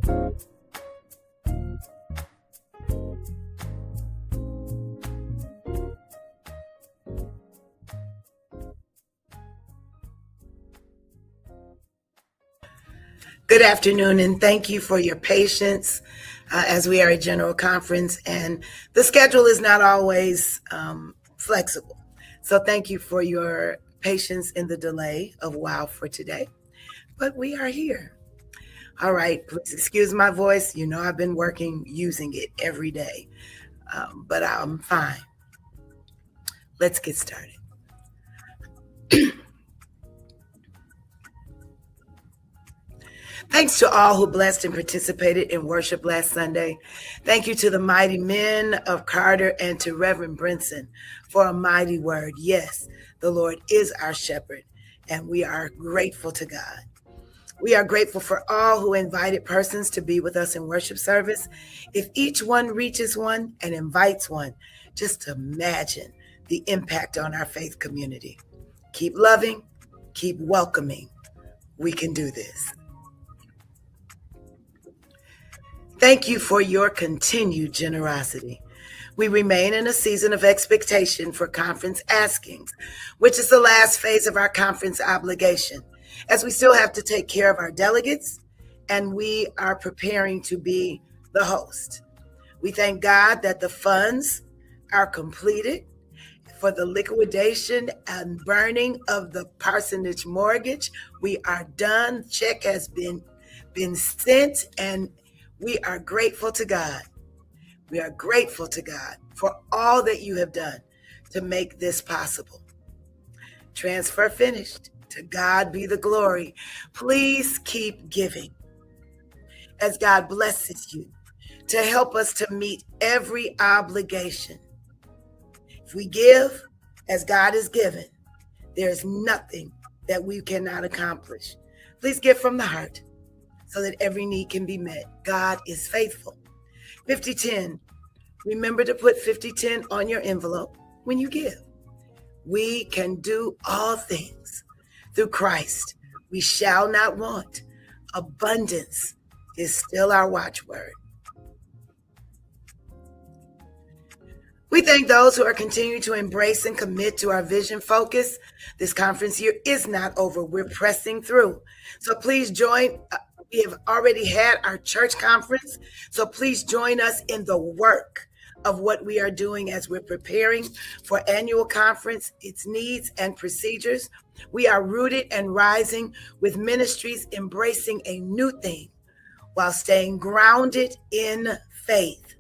Good afternoon, and thank you for your patience as we are a general conference, and the schedule is not always flexible. So thank you for your patience in the delay of WOW for today, but we are here. All right, please excuse my voice. You know I've been working using it every day, but I'm fine. Let's get started. Thanks to all who blessed and participated in worship last Sunday. Thank you to the mighty men of Carter and to Reverend Brinson for a mighty word. Yes, the Lord is our shepherd, and we are grateful to God. We are grateful for all who invited persons to be with us in worship service. If each one reaches one and invites one, just imagine the impact on our faith community. Keep loving, keep welcoming. We can do this. Thank you for your continued generosity. We remain in a season of expectation for conference askings, which is the last phase of our conference obligation, as we still have to take care of our delegates, and we are preparing to be the host. We thank God that the funds are completed for the liquidation and burning of the parsonage mortgage. We are done. Check has been sent, and we are grateful to God. We are grateful to God for all that you have done to make this possible. Transfer finished. To God be the glory. Please keep giving as God blesses you to help us to meet every obligation. If we give as God is given, there is nothing that we cannot accomplish. Please give from the heart so that every need can be met. God is faithful. 5010. Remember to put 5010 on your envelope when you give. We can do all things through Christ. We shall not want. Abundance is still our watchword. We thank those who are continuing to embrace and commit to our vision focus. This conference year is not over. We're pressing through. So please join. We have already had our church conference. So please join us in the work of what we are doing as we're preparing for annual conference, its needs and procedures. We are rooted and rising with ministries embracing a new thing while staying grounded in faith.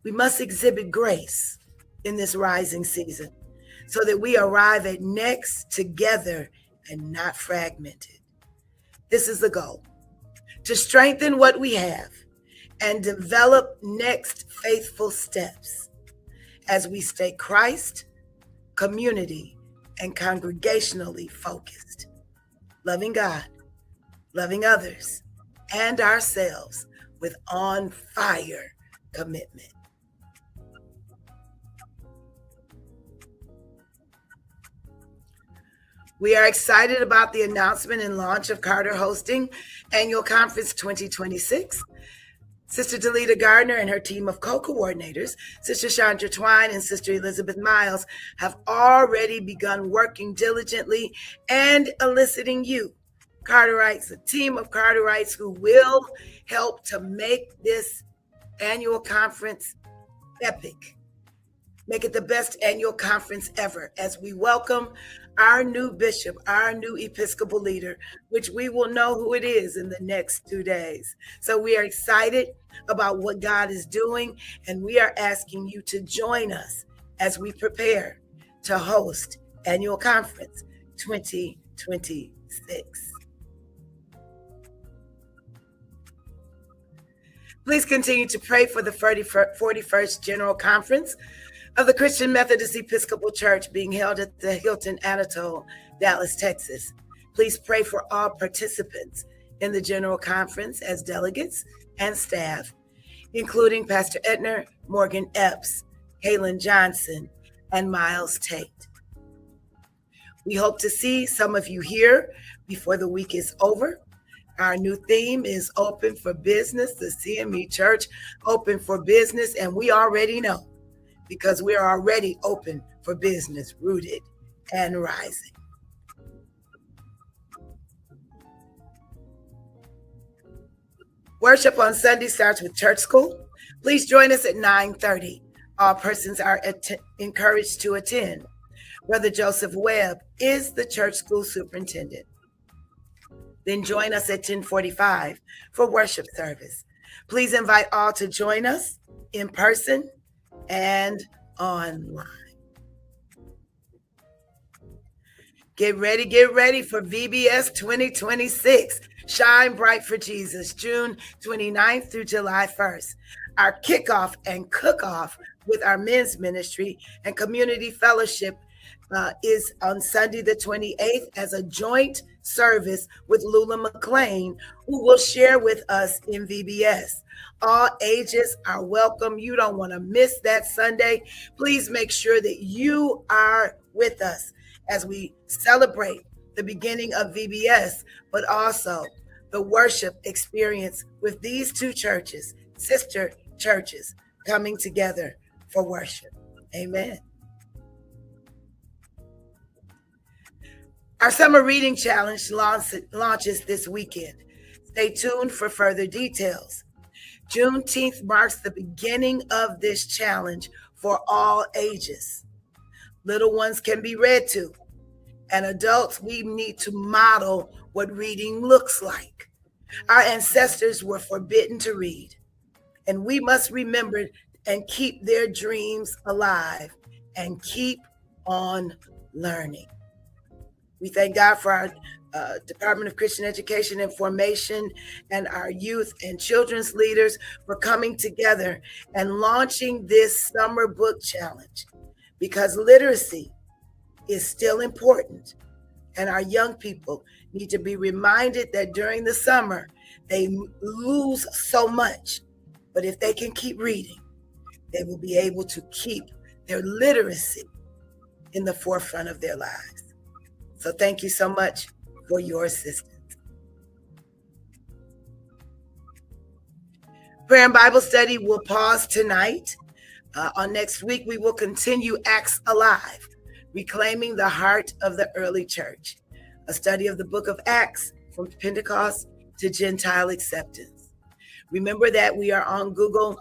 We must exhibit grace in this rising season so that we arrive at next together and not fragmented. This is the goal, to strengthen what we have and develop next faithful steps as we stay Christ, community, and congregationally focused, loving God, loving others, and ourselves with on fire commitment. We are excited about the announcement and launch of Carter hosting Annual Conference 2026. Sister Delita Gardner and her team of co-coordinators, Sister Chandra Twine and Sister Elizabeth Miles, have already begun working diligently and eliciting you, Carterites, a team of Carterites who will help to make this annual conference epic. Make it the best annual conference ever as we welcome our new bishop, our new Episcopal leader, which we will know who it is in the next 2 days. So we are excited about what God is doing, and we are asking you to join us as we prepare to host Annual Conference 2026. Please continue to pray for the 41st General Conference of the Christian Methodist Episcopal Church being held at the Hilton Anatole, Dallas, Texas. Please pray for all participants in the General Conference as delegates and staff, including Pastor Edner, Morgan Epps, Kaylin Johnson, and Miles Tate. We hope to see some of you here before the week is over. Our new theme is Open for Business, the CME Church, Open for Business. And we already know, because we are already open for business, rooted and rising. Worship on Sunday starts with church school. Please join us at 9:30. All persons are encouraged to attend. Brother Joseph Webb is the church school superintendent. Then join us at 10:45 for worship service. Please invite all to join us in person and online. Get ready for VBS 2026. Shine Bright for Jesus, June 29th through July 1st. Our kickoff and cook-off with our men's ministry and community fellowship is on Sunday the 28th as a joint service with Lula McLean, who will share with us in VBS. All ages are welcome. You don't want to miss that Sunday. Please make sure that you are with us as we celebrate the beginning of VBS, but also the worship experience with these two churches, sister churches, coming together for worship. Amen. Our summer reading challenge launches this weekend. Stay tuned for further details. Juneteenth marks the beginning of this challenge for all ages. Little ones can be read to, and adults, we need to model what reading looks like. Our ancestors were forbidden to read, and we must remember and keep their dreams alive and keep on learning. We thank God for our Department of Christian Education and Formation and our youth and children's leaders for coming together and launching this summer book challenge, because literacy is still important, and our young people need to be reminded that during the summer they lose so much, but if they can keep reading, they will be able to keep their literacy in the forefront of their lives. So thank you so much for your assistance. Prayer and Bible study will pause tonight. On next week, we will continue Acts Alive, Reclaiming the Heart of the Early Church, a study of the book of Acts from Pentecost to Gentile acceptance. Remember that we are on Google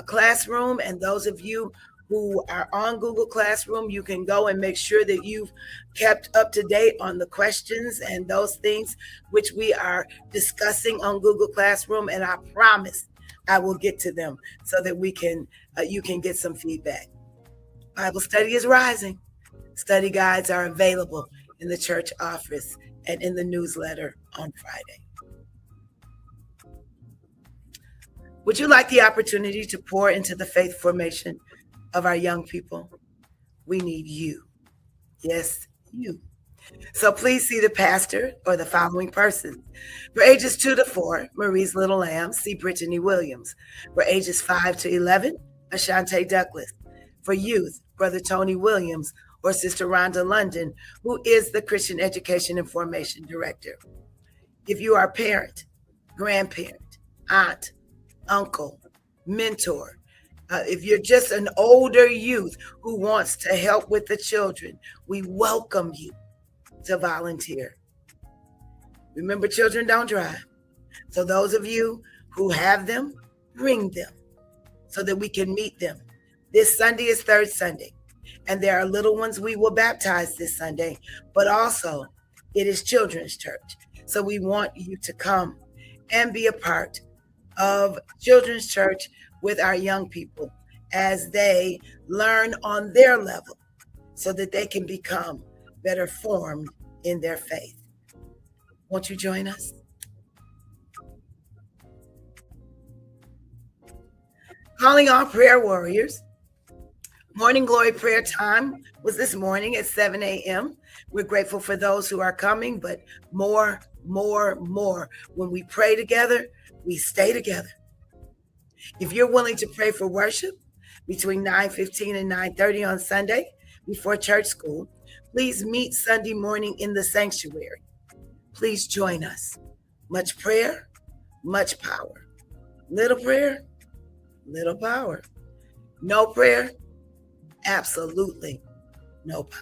Classroom, and those of you who are on Google Classroom, you can go and make sure that you've kept up to date on the questions and those things which we are discussing on Google Classroom, and I promise I will get to them so that we can you can get some feedback. Bible study is rising. Study guides are available in the church office and in the newsletter on Friday. Would you like the opportunity to pour into the faith formation of our young people? We need you. Yes, you. So please see the pastor or the following persons. For ages 2 to 4, Marie's Little Lamb, see Brittany Williams. For ages 5 to 11, Ashante Douglas. For youth, Brother Tony Williams or Sister Rhonda London, who is the Christian Education and Formation Director. If you are a parent, grandparent, aunt, uncle, mentor, if you're just an older youth who wants to help with the children, we welcome you to volunteer. Remember, children don't drive. So those of you who have them, bring them so that we can meet them. This Sunday is third Sunday, and there are little ones we will baptize this Sunday, but also it is children's church. So we want you to come and be a part of children's church with our young people as they learn on their level so that they can become better formed in their faith. Won't you join us? Calling all prayer warriors. Morning Glory prayer time was this morning at 7 a.m. We're grateful for those who are coming, but more. When we pray together, we stay together. If you're willing to pray for worship between 9:15 and 9:30 on Sunday before church school, please meet Sunday morning in the sanctuary. Please join us. Much prayer, much power. Little prayer, little power. No prayer, absolutely no power.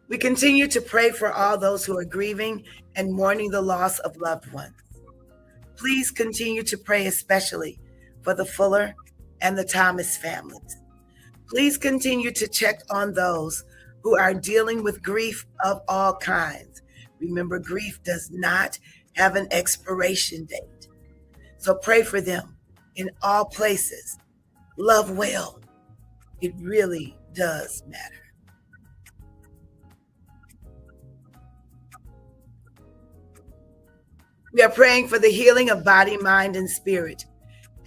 We continue to pray for all those who are grieving and mourning the loss of loved ones. Please continue to pray especially for the Fuller and the Thomas families. Please continue to check on those who are dealing with grief of all kinds. Remember, grief does not have an expiration date. So pray for them in all places. Love well. It really does matter. We are praying for the healing of body, mind, and spirit,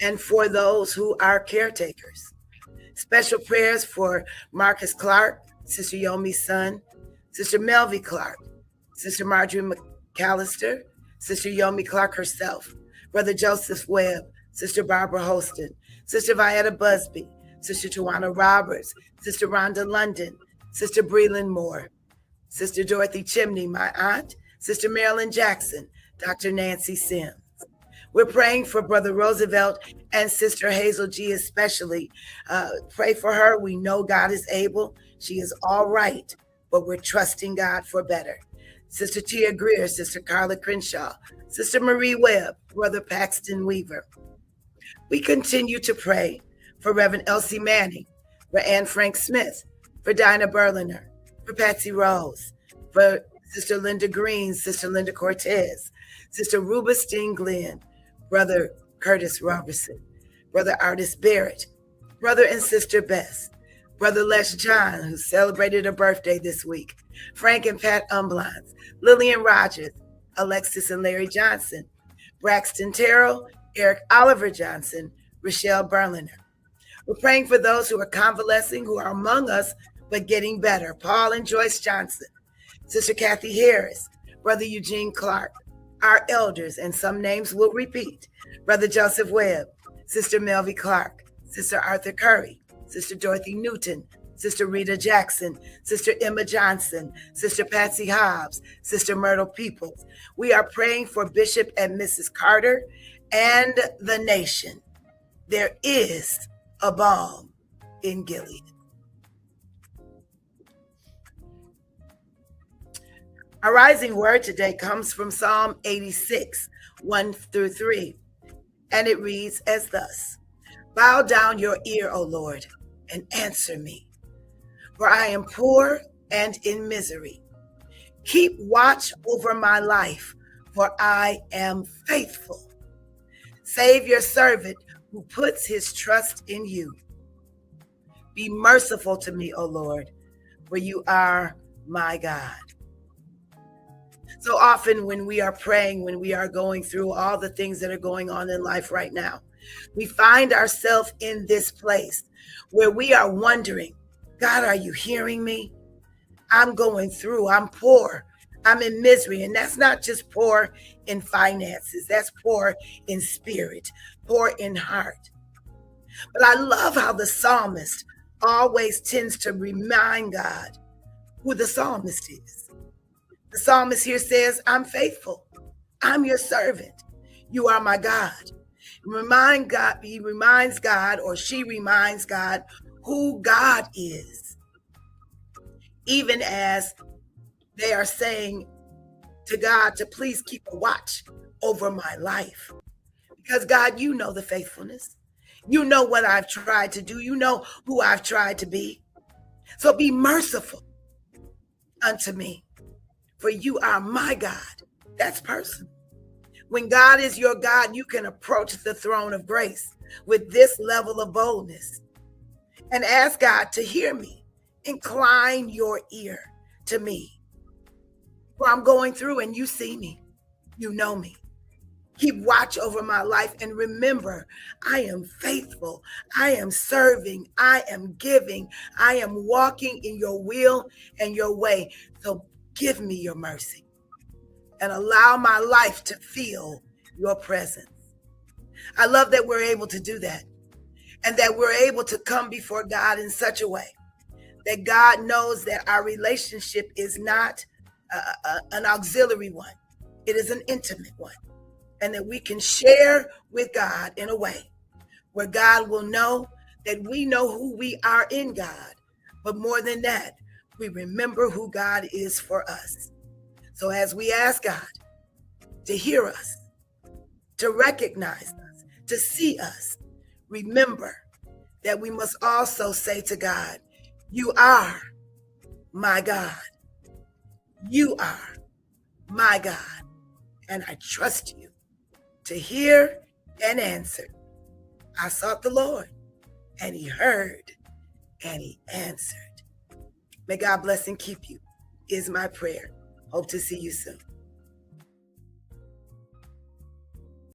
and for those who are caretakers. Special prayers for Marcus Clark, Sister Yomi's son, Sister Melvie Clark, Sister Marjorie McAllister, Sister Yomi Clark herself, Brother Joseph Webb, Sister Barbara Holston, Sister Vietta Busby, Sister Tawana Roberts, Sister Rhonda London, Sister Breland Moore, Sister Dorothy Chimney, my aunt, Sister Marilyn Jackson, Dr. Nancy Sims. We're praying for Brother Roosevelt and Sister Hazel G especially. Pray for her. We know God is able. She is all right, but we're trusting God for better. Sister Tia Greer, Sister Carla Crenshaw, Sister Marie Webb, Brother Paxton Weaver. We continue to pray for Reverend Elsie Manning, for Anne Frank Smith, for Dinah Berliner, for Patsy Rose, for Sister Linda Green, Sister Linda Cortez, Sister Rubinstein Glenn, Brother Curtis Robertson, Brother Artis Barrett, Brother and Sister Bess, Brother Les John, who celebrated a birthday this week, Frank and Pat Umblines, Lillian Rogers, Alexis and Larry Johnson, Braxton Terrell, Eric Oliver Johnson, Rochelle Berliner. We're praying for those who are convalescing, who are among us, but getting better. Paul and Joyce Johnson, Sister Kathy Harris, Brother Eugene Clark, our elders, and some names will repeat, Brother Joseph Webb, Sister Melvie Clark, Sister Arthur Curry, Sister Dorothy Newton, Sister Rita Jackson, Sister Emma Johnson, Sister Patsy Hobbs, Sister Myrtle Peoples. We are praying for Bishop and Mrs. Carter and the nation. There is a balm in Gilead. Our rising word today comes from Psalm 86, 1-3, and it reads as thus: Bow down your ear, O Lord, and answer me, for I am poor and in misery. Keep watch over my life, for I am faithful. Save your servant who puts his trust in you. Be merciful to me, O Lord, for you are my God. So often when we are praying, when we are going through all the things that are going on in life right now, we find ourselves in this place where we are wondering, God, are you hearing me? I'm going through, I'm poor, I'm in misery. And that's not just poor in finances, that's poor in spirit, poor in heart. But I love how the psalmist always tends to remind God who the psalmist is. The psalmist here says, I'm faithful. I'm your servant. You are my God. He reminds God, or she reminds God, who God is. Even as they are saying to God to please keep a watch over my life. Because God, you know the faithfulness. You know what I've tried to do. You know who I've tried to be. So be merciful unto me. For you are my God. That's personal. When God is your God, you can approach the throne of grace with this level of boldness and ask God to hear me. Incline your ear to me. For I'm going through and you see me. You know me. Keep watch over my life and remember, I am faithful. I am serving. I am giving. I am walking in your will and your way. So give me your mercy and allow my life to feel your presence. I love that we're able to do that and that we're able to come before God in such a way that God knows that our relationship is not an auxiliary one, it is an intimate one, and that we can share with God in a way where God will know that we know who we are in God, but more than that, we remember who God is for us. So as we ask God to hear us, to recognize us, to see us, remember that we must also say to God, you are my God. You are my God. And I trust you to hear and answer. I sought the Lord, and he heard, and he answered. May God bless and keep you, is my prayer. Hope to see you soon.